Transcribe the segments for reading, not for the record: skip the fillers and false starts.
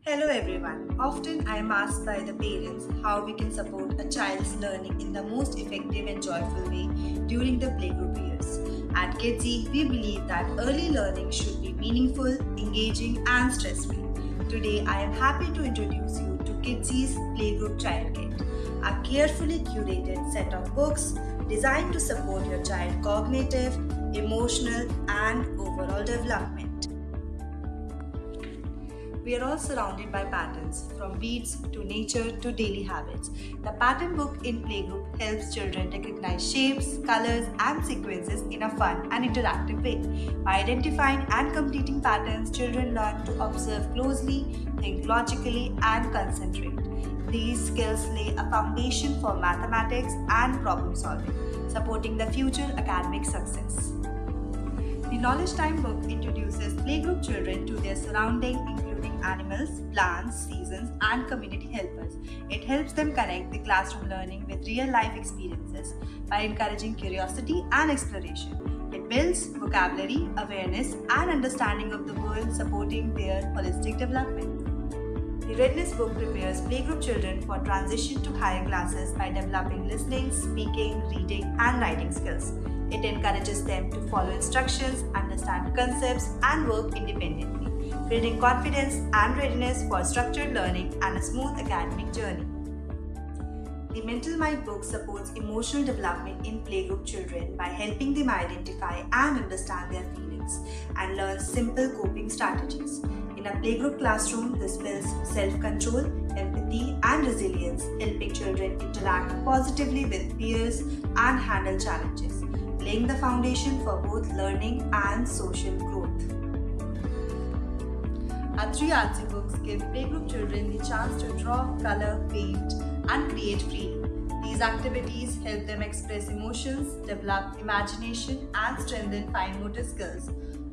Hello everyone. Often I am asked by the parents how we can support a child's learning in the most effective and joyful way during the playgroup years. At Kidsy, we believe that early learning should be meaningful, engaging and stress-free. Today I am happy to introduce you to Kidsy's Playgroup Child Kit, a carefully curated set of books designed to support your child's cognitive, emotional and overall development. We are all surrounded by patterns, from weeds to nature to daily habits. The pattern book in Playgroup helps children recognize shapes, colors, and sequences in a fun and interactive way. By identifying and completing patterns, children learn to observe closely, think logically, and concentrate. These skills lay a foundation for mathematics and problem solving, supporting the future academic success. The Knowledge Time book introduces playgroup children to their surroundings, including animals, plants, seasons, and community helpers. It helps them connect the classroom learning with real-life experiences by encouraging curiosity and exploration. It builds vocabulary, awareness, and understanding of the world, supporting their holistic development. The Readiness book prepares playgroup children for transition to higher classes by developing listening, speaking, reading, and writing skills. It encourages them to follow instructions, understand concepts, and work independently, building confidence and readiness for structured learning and a smooth academic journey. The Mental Mind book supports emotional development in playgroup children by helping them identify and understand their feelings and learn simple coping strategies. In a playgroup classroom, this builds self-control, empathy, and resilience, helping children interact positively with peers and handle challenges, laying the foundation for both learning and social growth. Our three artsy books give playgroup children the chance to draw, color, paint, and create freely. These activities help them express emotions, develop imagination, and strengthen fine motor skills.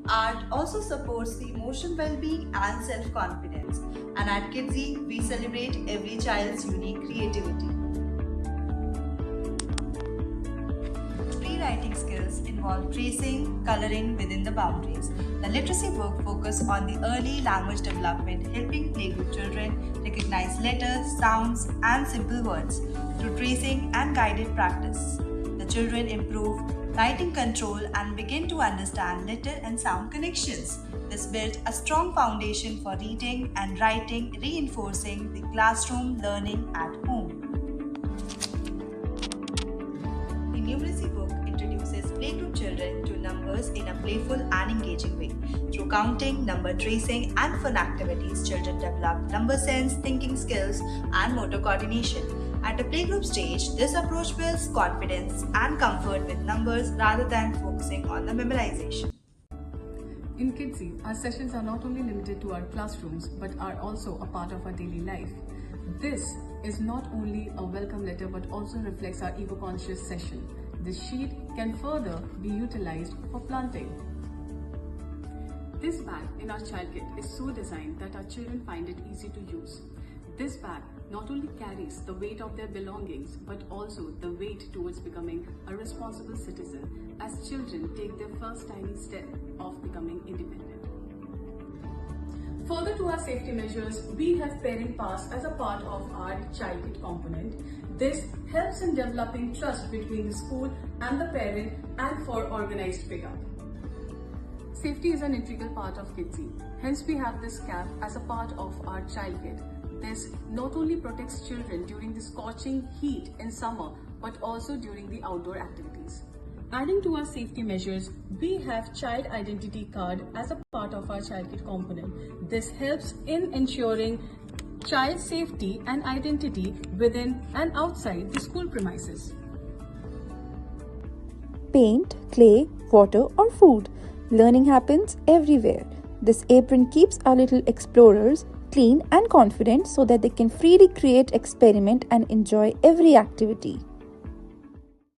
Art also supports the emotional well-being and self-confidence. And at Kidsy, we celebrate every child's unique creativity. Writing skills involve tracing, coloring within the boundaries. The literacy book focuses on the early language development, helping playgroup children recognize letters, sounds, and simple words through tracing and guided practice. The children improve writing control and begin to understand letter and sound connections. This built a strong foundation for reading and writing, reinforcing the classroom learning at home. The Numeracy book introduces playgroup children to numbers in a playful and engaging way. Through counting, number tracing, and fun activities, children develop number sense, thinking skills, and motor coordination. At a playgroup stage, this approach builds confidence and comfort with numbers rather than focusing on the memorization. In Kidsy, our sessions are not only limited to our classrooms but are also a part of our daily life. This is not only a welcome letter but also reflects our eco-conscious session. This sheet can further be utilized for planting. This bag in our child kit is so designed that our children find it easy to use. This bag not only carries the weight of their belongings but also the weight towards becoming a responsible citizen as children take their first tiny step of becoming independent. Further to our safety measures, we have Parent Pass as a part of our child kit component. This helps in developing trust between the school and the parent and for organized pickup. Safety is an integral part of Kidsy. Hence we have this cap as a part of our child kit. This not only protects children during the scorching heat in summer but also during the outdoor activities. Adding to our safety measures, we have child identity card as a part of our child kit component. This helps in ensuring child safety and identity within and outside the school premises. Paint, clay, water or food. Learning happens everywhere. This apron keeps our little explorers clean and confident so that they can freely create, experiment and enjoy every activity.